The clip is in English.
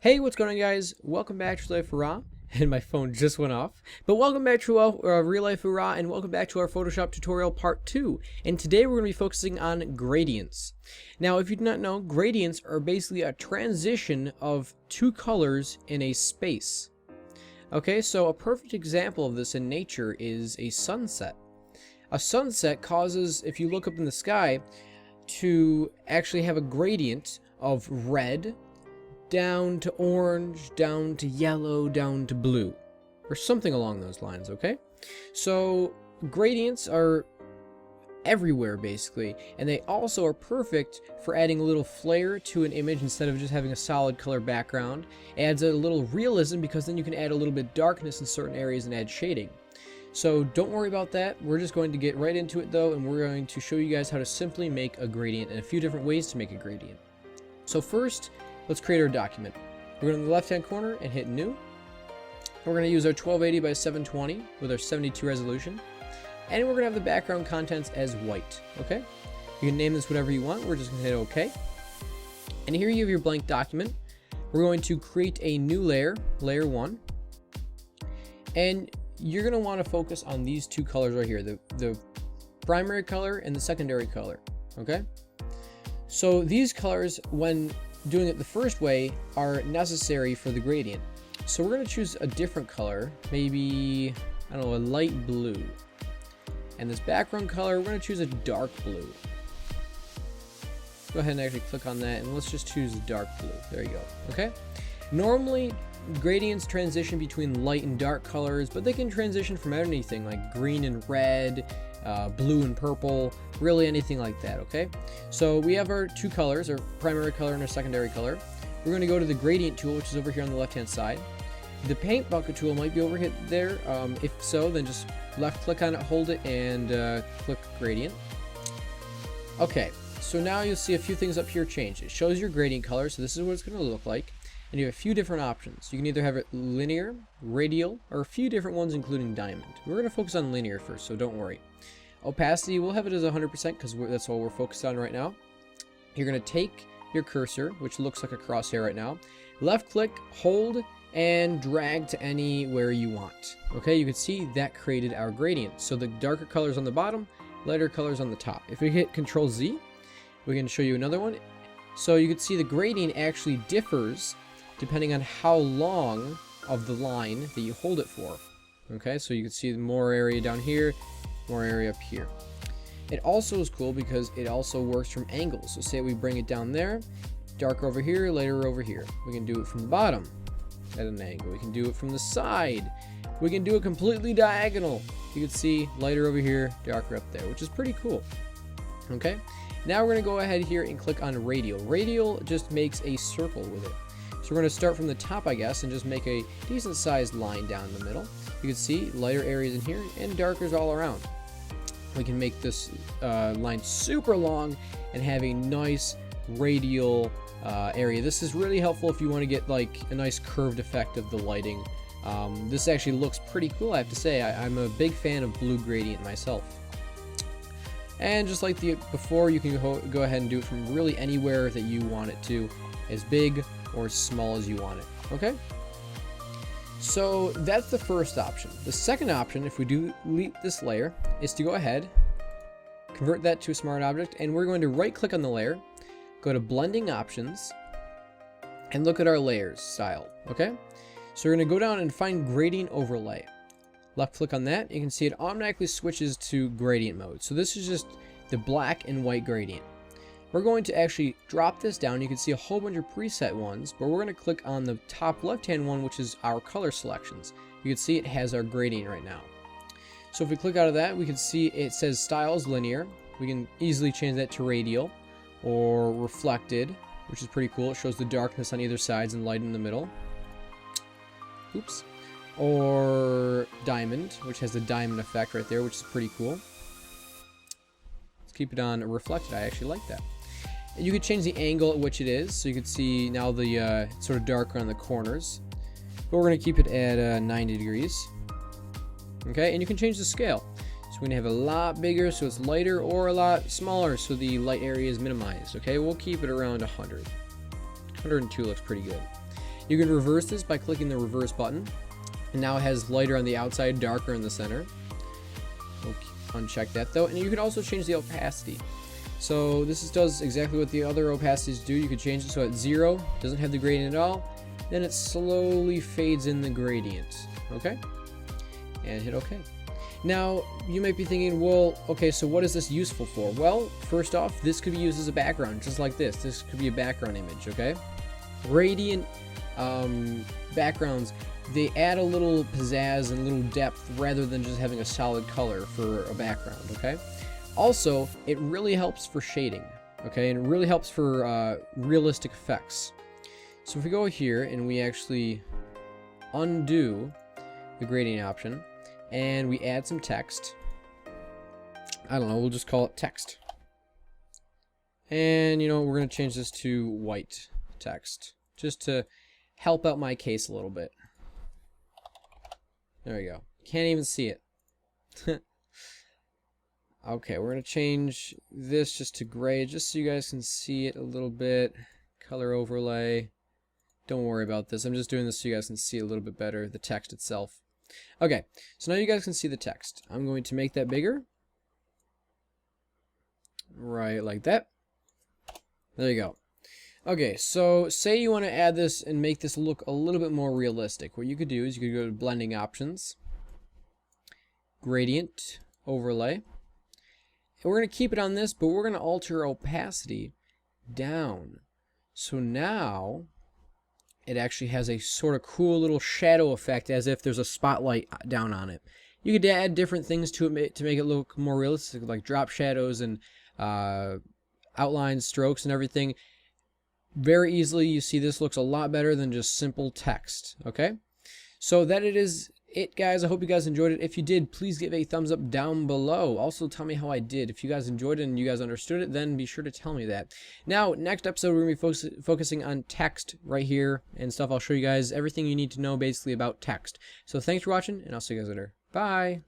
Hey, what's going on, guys? Welcome back to RealLifeOORA, and my phone just went off. But welcome back to RealLifeOORA, and welcome back to our Photoshop tutorial part 2. And today we're going to be focusing on gradients. Now, if you do not know, gradients are basically a transition of two colors in a space. Okay, so a perfect example of this in nature is a sunset. A sunset causes, if you look up in the sky, to actually have a gradient of red down to orange, down to yellow, down to blue, or something along those lines, okay? So gradients are everywhere basically, and they also are perfect for adding a little flair to an image instead of just having a solid color background. It adds a little realism because then you can add a little bit darkness in certain areas and add shading. So don't worry about that. We're just going to get right into it though, and we're going to show you guys how to simply make a gradient and a few different ways to make a gradient. So first, let's create our document. We're going to the left hand corner and hit new. We're going to use our 1280 by 720 with our 72 resolution. And we're going to have the background contents as white. Okay? You can name this whatever you want. We're just going to hit OK. And here you have your blank document. We're going to create a new layer, layer 1. And you're going to want to focus on these two colors right here, the primary color and the secondary color. Okay? So these colors, when doing it the first way, are necessary for the gradient. So we're going to choose a different color, maybe, I don't know, a light blue. And this background color, we're going to choose a dark blue. Go ahead and actually click on that, and let's just choose a dark blue. There you go. Okay? Normally, gradients transition between light and dark colors, but they can transition from anything like green and red, blue and purple, really anything like that, okay? So we have our two colors, our primary color and our secondary color. We're going to go to the gradient tool, which is over here on the left hand side. The paint bucket tool might be over here there. If so, then just left click on it, hold it, and click gradient. Okay, so now you'll see a few things up here change. It shows your gradient color, so this is what it's going to look like. And you have a few different options. You can either have it linear, radial, or a few different ones including diamond. We're going to focus on linear first, so don't worry. Opacity, we'll have it as 100% because that's all we're focused on right now. You're going to take your cursor, which looks like a crosshair right now, left click, hold, and drag to anywhere you want. Okay, you can see that created our gradient. So the darker colors on the bottom, lighter colors on the top. If we hit Control Z, we can show you another one. So you can see the gradient actually differs depending on how long of the line that you hold it for. Okay, so you can see more area down here, more area up here. It also is cool because it also works from angles. So say we bring it down there, darker over here, lighter over here. We can do it from the bottom at an angle. We can do it from the side. We can do it completely diagonal. You can see lighter over here, darker up there, which is pretty cool. Okay, now we're going to go ahead here and click on radial. Radial just makes a circle with it. So we're going to start from the top, I guess, and just make a decent sized line down the middle. You can see lighter areas in here and darkers all around. We can make this line super long and have a nice radial area. This is really helpful if you want to get like a nice curved effect of the lighting. This actually looks pretty cool, I have to say. I'm a big fan of blue gradient myself. And just like before, you can go ahead and do it from really anywhere that you want it to, as big or as small as you want it. Okay? So that's the first option. The second option, if we delete this layer, is to go ahead, convert that to a smart object, and we're going to right click on the layer, go to blending options, and look at our layers style. Okay? So we're going to go down and find gradient overlay. Left click on that, you can see it automatically switches to gradient mode. So this is just the black and white gradient. We're going to actually drop this down. You can see a whole bunch of preset ones, but we're going to click on the top left-hand one, which is our color selections. You can see it has our gradient right now. So if we click out of that, we can see it says styles linear. We can easily change that to radial or reflected, which is pretty cool. It shows the darkness on either sides and light in the middle. Oops. Or diamond, which has the diamond effect right there, which is pretty cool. Let's keep it on reflected. I actually like that. You could change the angle at which it is, so you can see now the sort of darker on the corners. But we're going to keep it at 90 degrees. Okay, and you can change the scale. So we're going to have a lot bigger, so it's lighter, or a lot smaller, so the light area is minimized. Okay, we'll keep it around 100. 102 looks pretty good. You can reverse this by clicking the reverse button, and now it has lighter on the outside, darker in the center. Okay, uncheck that though, and you can also change the opacity. So this does exactly what the other opacities do. You could change it so at 0, doesn't have the gradient at all, then it slowly fades in the gradient, okay? And hit OK. Now, you might be thinking, well, okay, so what is this useful for? Well, first off, this could be used as a background, just like this. This could be a background image, okay? Gradient backgrounds, they add a little pizzazz and a little depth rather than just having a solid color for a background, okay? Also, it really helps for shading, okay? And it really helps for realistic effects. So if we go here and we actually undo the gradient option and we add some text, I don't know, we'll just call it text. And you know, we're going to change this to white text just to help out my case a little bit. There we go. Can't even see it. Okay, we're going to change this just to gray just so you guys can see it a little bit. Color overlay. Don't worry about this. I'm just doing this so you guys can see a little bit better the text itself. Okay, so now you guys can see the text. I'm going to make that bigger. Right like that. There you go. Okay, so say you want to add this and make this look a little bit more realistic. What you could do is you could go to blending options, gradient, overlay. And we're going to keep it on this, but we're going to alter opacity down. So now it actually has a sort of cool little shadow effect as if there's a spotlight down on it. You could add different things to it to make it look more realistic, like drop shadows and outlines, strokes, and everything. Very easily, you see this looks a lot better than just simple text, okay? So that is it, guys. I hope you guys enjoyed it. If you did, please give a thumbs up down below. Also, tell me how I did. If you guys enjoyed it and you guys understood it, then be sure to tell me that. Now, next episode, we're going to be focusing on text right here and stuff. I'll show you guys everything you need to know basically about text. So thanks for watching, and I'll see you guys later. Bye!